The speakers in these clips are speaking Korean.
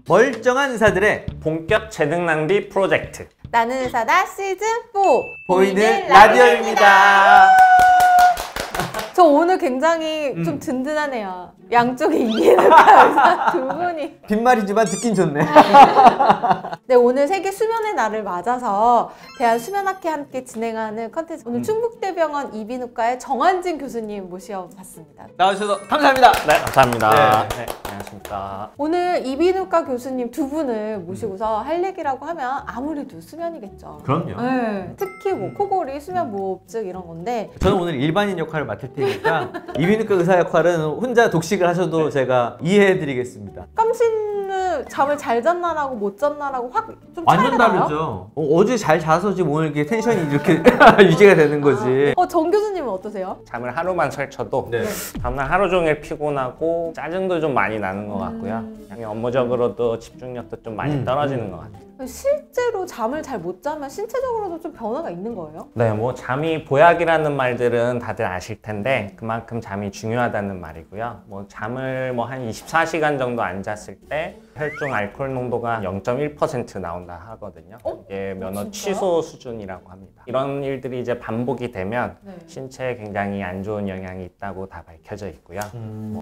멀쩡한 의사들의 본격 재능 낭비 프로젝트 나는 의사다 시즌 4 보이는 라디오입니다. 저 오늘 굉장히 좀 든든하네요. 양쪽에 이해가 의사 두 분이. 빈말이지만 듣긴 좋네. 네, 오늘 세계 수면의 날을 맞아서 대한수면학회 함께 진행하는 컨텐츠 오늘 충북대병원 이비인후과의 정한진 교수님 모셔봤습니다. 나와주셔서 감사합니다. 네, 감사합니다. 네. 네, 안녕하십니까. 오늘 이비인후과 교수님 두 분을 모시고서 할 얘기라고 하면 아무래도 수면이겠죠. 그럼요. 네, 특히 뭐 코골이, 수면무호흡증 이런 건데 저는 오늘 일반인 역할을 맡을 테니까 이비인후과 의사 역할은 혼자 독식을 하셔도 제가 이해해드리겠습니다. 깜신은 잠을 잘 잤나라고 못 잤나라고 확 좀 완전 차이가 나요? 다르죠. 어제 잘 자서 지금 오늘 이렇게 텐션이 이렇게 유지가 되는 거지. 정 교수님은 어떠세요? 잠을 하루만 설쳐도 네. 다음날 하루 종일 피곤하고 짜증도 좀 많이 나는 것 같고요. 그냥 업무적으로도 집중력도 좀 많이 떨어지는 것 같아요. 실제로 잠을 잘 못 자면 신체적으로도 좀 변화가 있는 거예요? 네, 뭐 잠이 보약이라는 말들은 다들 아실 텐데 그만큼 잠이 중요하다는 말이고요. 뭐 잠을 뭐 한 24시간 정도 안 잤을 때 혈중 알코올 농도가 0.1% 나온다 하거든요. 이게 면허 취소 수준이라고 합니다. 이런 일들이 이제 반복이 되면 신체에 굉장히 안 좋은 영향이 있다고 다 밝혀져 있고요.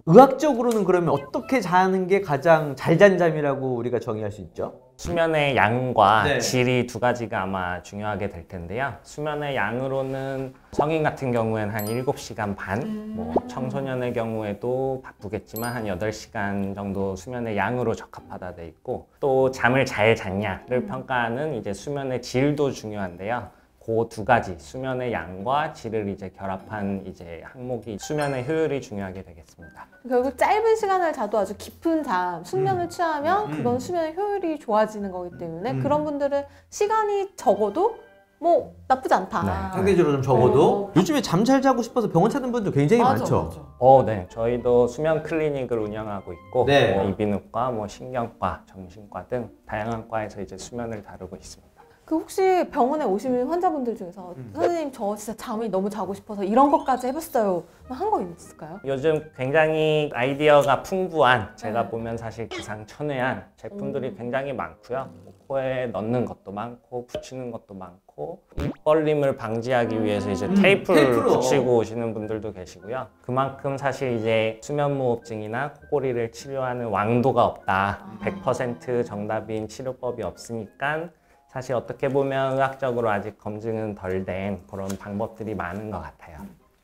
의학적으로는 그러면 어떻게 자는 게 가장 잘 잔 잠이라고 우리가 정의할 수 있죠? 수면의 양과 네. 질이 두 가지가 아마 중요하게 될 텐데요. 수면의 양으로는 성인 같은 경우에는 한 7시간 반, 뭐 청소년의 경우에도 바쁘겠지만 한 8시간 정도 수면의 양으로 적합하다 돼 있고, 또 잠을 잘 잤냐를 평가하는 이제 수면의 질도 중요한데요. 그 두 가지 수면의 양과 질을 이제 결합한 이제 항목이 수면의 효율이 중요하게 되겠습니다. 결국 짧은 시간을 자도 아주 깊은 잠, 숙면을 취하면 그건 수면의 효율이 좋아지는 거기 때문에 그런 분들은 시간이 적어도 뭐 나쁘지 않다. 네. 상대적으로 좀 적어도 요즘에 잠 잘 자고 싶어서 병원 찾는 분들 굉장히 많죠. 네. 저희도 수면 클리닉을 운영하고 있고, 네. 뭐 이비인후과, 뭐 신경과, 정신과 등 다양한 과에서 이제 수면을 다루고 있습니다. 그 혹시 병원에 오시는 환자분들 중에서 선생님 저 진짜 잠이 너무 자고 싶어서 이런 것까지 해봤어요 한 거 있을까요? 요즘 굉장히 아이디어가 풍부한, 제가 보면 사실 기상천외한 제품들이 굉장히 많고요. 코에 넣는 것도 많고 붙이는 것도 많고, 입 벌림을 방지하기 위해서 이제 테이프를 테이프로. 붙이고 오시는 분들도 계시고요. 그만큼 사실 이제 수면무호흡증이나 코골이를 치료하는 왕도가 없다. 100% 정답인 치료법이 없으니까 사실 어떻게 보면 의학적으로 아직 검증은 덜 된 그런 방법들이 많은 것 같아요.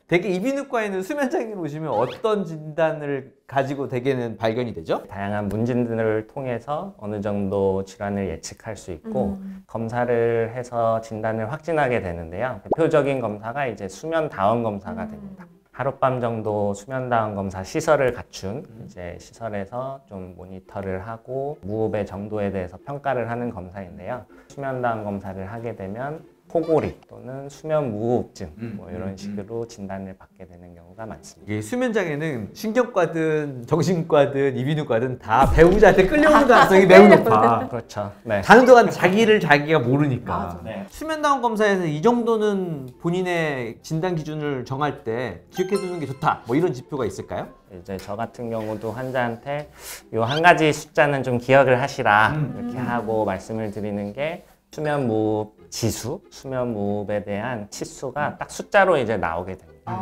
되게 이비인후과에는 수면장애를 오시면 어떤 진단을 가지고 대개는 발견이 되죠? 다양한 문진들을 통해서 어느 정도 질환을 예측할 수 있고 검사를 해서 진단을 확진하게 되는데요. 대표적인 검사가 이제 수면 다운 검사가 됩니다. 하룻밤 정도 수면 다운 검사 시설을 갖춘 이제 시설에서 좀 모니터를 하고 무호흡의 정도에 대해서 평가를 하는 검사인데요. 수면 다운 검사를 하게 되면 코골이 또는 수면 무호흡증 뭐 이런 식으로 진단을 받게 되는 경우가 많습니다. 이게 수면장애는 신경과든 정신과든 이비인후과든 다 배우자한테 끌려오는 가능성이 매우 높아. 그렇죠. 네. 자는 동안 자기를 자기가 모르니까. 네. 수면다운 검사에서 이 정도는 본인의 진단 기준을 정할 때 기억해두는 게 좋다. 뭐 이런 지표가 있을까요? 이제 저 같은 경우도 환자한테 요 한 가지 숫자는 좀 기억을 하시라 이렇게 하고 말씀을 드리는 게 수면 무호흡 지수, 수면 무호흡에 대한 치수가 딱 숫자로 이제 나오게 됩니다.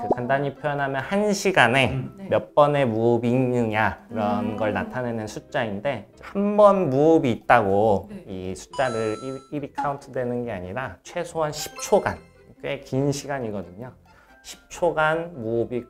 그 간단히 표현하면 한 시간에 몇 번의 무호흡이 있느냐 이런 걸 나타내는 숫자인데, 한 번 무호흡이 있다고 이 숫자를 1이 카운트되는 게 아니라 최소한 10초간, 꽤 긴 시간이거든요. 10초간 무호흡이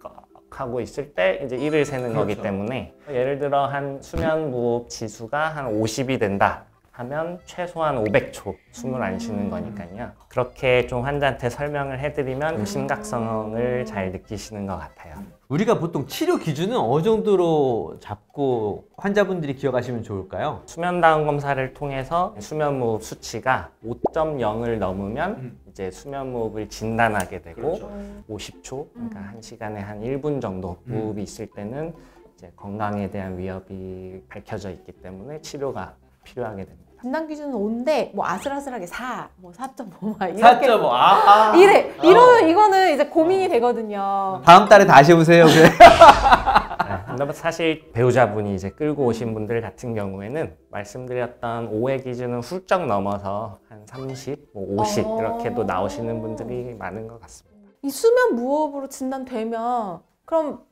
하고 있을 때 이제 1을 세는 거기 때문에, 예를 들어 한 수면 무호흡 지수가 한 50이 된다 하면 최소한 500초 숨을 안 쉬는 거니까요. 그렇게 좀 환자한테 설명을 해드리면 심각성을 잘 느끼시는 것 같아요. 우리가 보통 치료 기준은 어느 정도로 잡고 환자분들이 기억하시면 좋을까요? 수면 다운 검사를 통해서 수면 무호흡 수치가 5.0을 넘으면 이제 수면 무호흡을 진단하게 되고, 50초, 그러니까 1시간에 한 1분 정도 무호흡이 있을 때는 이제 건강에 대한 위협이 밝혀져 있기 때문에 치료가 필요하게 됩니다. 진단 기준은 5인데 뭐 아슬아슬하게 4, 뭐 4.5 막 이렇게 4.5. 이러면 이거는 이제 고민이 되거든요. 다음 달에 다시 오세요. 그래. 근데 사실 배우자분이 이제 끌고 오신 분들 같은 경우에는 말씀드렸던 5회 기준은 훌쩍 넘어서 한 30, 뭐 50 이렇게도 나오시는 분들이 많은 것 같습니다. 이 수면 무호흡으로 진단되면 그럼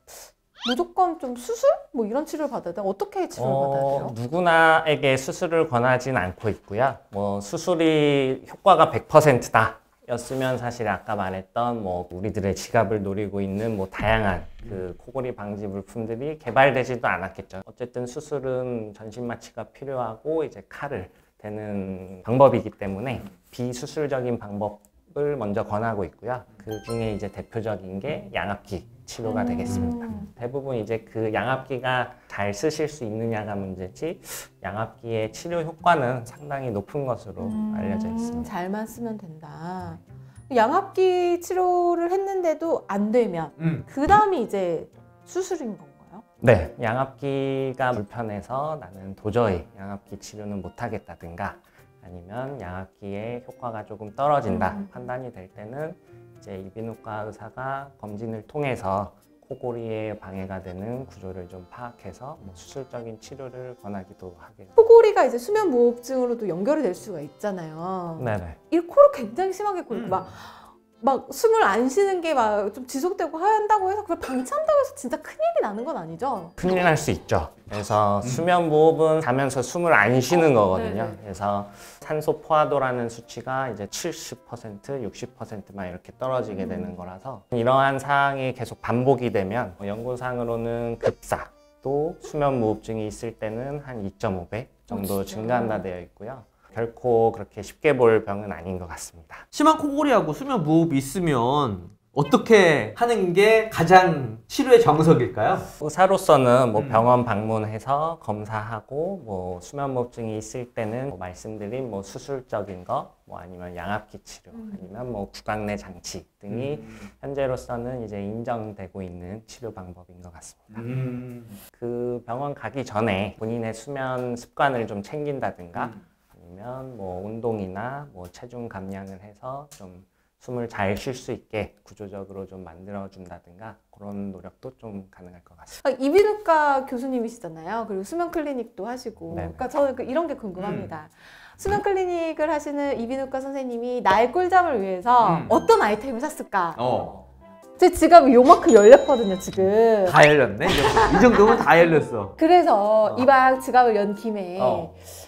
무조건 좀 수술? 뭐 이런 치료를 받아야 돼요? 어떻게 치료를 받아야 돼요? 누구나에게 수술을 권하진 않고 있고요. 뭐 수술이 효과가 100%다. 였으면 사실 아까 말했던 뭐 우리들의 지갑을 노리고 있는 뭐 다양한 그 코골이 방지 물품들이 개발되지도 않았겠죠. 어쨌든 수술은 전신 마취가 필요하고 이제 칼을 대는 방법이기 때문에 비수술적인 방법을 먼저 권하고 있고요. 그 중에 이제 대표적인 게 양압기 치료가 되겠습니다. 대부분 이제 그 양압기가 잘 쓰실 수 있느냐가 문제지 양압기의 치료 효과는 상당히 높은 것으로 알려져 있습니다. 잘만 쓰면 된다. 양압기 치료를 했는데도 안 되면 그 다음이 이제 수술인 건가요? 네, 양압기가 불편해서 나는 도저히 양압기 치료는 못하겠다든가 아니면 양압기의 효과가 조금 떨어진다 판단이 될 때는 이제 이비인후과 의사가 검진을 통해서 코골이에 방해가 되는 구조를 좀 파악해서 뭐 수술적인 치료를 권하기도 하게 됩니다. 코골이가 이제 수면 무호흡증으로도 연결이 될 수가 있잖아요. 네네. 이 코를 굉장히 심하게 고르고 막 숨을 안 쉬는 게 막 좀 지속되고 한다고 해서 그걸 방치한다고 해서 진짜 큰일이 나는 건 아니죠? 큰일 날 수 있죠. 그래서 수면 무호흡은 자면서 숨을 안 쉬는 거거든요. 네네. 그래서 산소 포화도라는 수치가 이제 70%, 60%만 이렇게 떨어지게 되는 거라서 이러한 사항이 계속 반복이 되면 연구상으로는 급사 또 수면 무호흡증이 있을 때는 한 2.5배 정도 증가한다 되어 있고요. 결코 그렇게 쉽게 볼 병은 아닌 것 같습니다. 심한 코골이하고 수면 무호흡이 있으면 어떻게 하는 게 가장 치료의 정석일까요? 의사로서는 뭐 병원 방문해서 검사하고 뭐 수면무호흡증이 있을 때는 뭐 말씀드린 뭐 수술적인 거, 뭐 아니면 양압기 치료, 아니면 뭐 구강내 장치 등이 현재로서는 이제 인정되고 있는 치료 방법인 것 같습니다. 그 병원 가기 전에 본인의 수면 습관을 좀 챙긴다든가 아니면 뭐 운동이나 뭐 체중 감량을 해서 좀 숨을 잘 쉴 수 있게 구조적으로 좀 만들어준다든가 그런 노력도 좀 가능할 것 같습니다. 이비인후과 교수님이시잖아요. 그리고 수면 클리닉도 하시고. 네네. 그러니까 저는 이런 게 궁금합니다. 수면 클리닉을 하시는 이비인후과 선생님이 나의 꿀잠을 위해서 어떤 아이템을 샀을까? 제 지갑이 요만큼 열렸거든요, 지금. 다 열렸네? 이 정도면 다 열렸어. 그래서 이방 지갑을 연 김에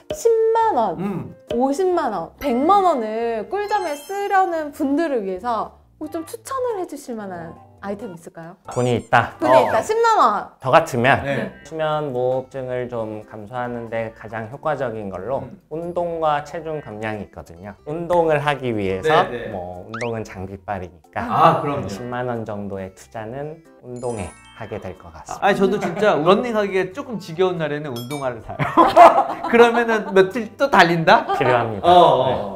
10만 원, 50만 원, 100만 원을 꿀잠에 쓰려는 분들을 위해서 뭐 좀 추천을 해주실 만한 아이템 있을까요? 돈이 있다. 돈이 있다, 10만 원. 저 같으면 네. 수면 무호흡증을 좀 감소하는 데 가장 효과적인 걸로 운동과 체중 감량이 있거든요. 운동을 하기 위해서 네. 뭐 운동은 장비빨이니까 아, 그럼요. 10만 원 정도의 투자는 운동에 하게 될 것 같습니다. 아니 저도 진짜 런닝하기에 조금 지겨운 날에는 운동화를 사요. 그러면은 며칠 또 달린다? 필요합니다.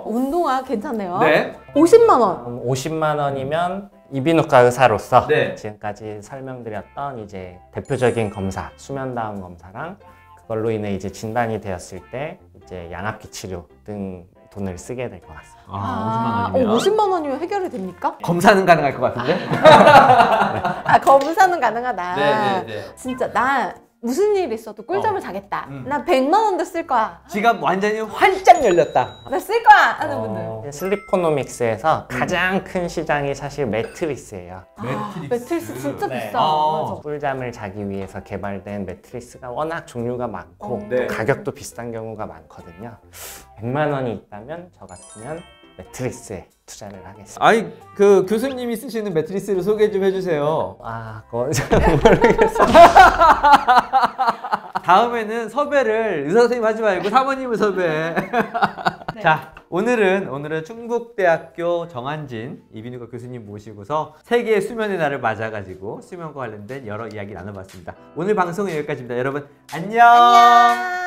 운동화 괜찮네요. 네. 50만 원. 50만 원이면 이비인후과 의사로서 네. 지금까지 설명드렸던 이제 대표적인 검사, 수면다운 검사랑 그걸로 인해 이제 진단이 되었을 때 이제 양압기 치료 등 돈을 쓰게 될 것 같습니다. 50만 원이면 50만 원이면 해결이 됩니까? 검사는 가능할 것 같은데? 검사는 가능하다. 네네네. 진짜 나 무슨 일이 있어도 꿀잠을 자겠다. 나 100만 원도 쓸 거야. 지갑 완전히 활짝 열렸다. 나 쓸 거야 하는 분들. 슬리포노믹스에서 가장 큰 시장이 사실 매트리스예요. 매트리스 진짜 네. 비싸. 맞아. 꿀잠을 자기 위해서 개발된 매트리스가 워낙 종류가 많고 네. 또 가격도 비싼 경우가 많거든요. 100만 원이 있다면 저 같으면 매트리스에 투자를 하겠습니다. 아니 그 교수님이 쓰시는 매트리스를 소개 좀 해주세요. 아, 그건 잘 모르겠어요. 다음에는 섭외를 의사 선생님 하지 말고 사모님을 섭외. 자, 오늘은 충북대학교 정한진 이비인후과 교수님 모시고서 세계 수면의 날을 맞아가지고 수면과 관련된 여러 이야기 나눠봤습니다. 오늘 방송은 여기까지입니다. 여러분 안녕.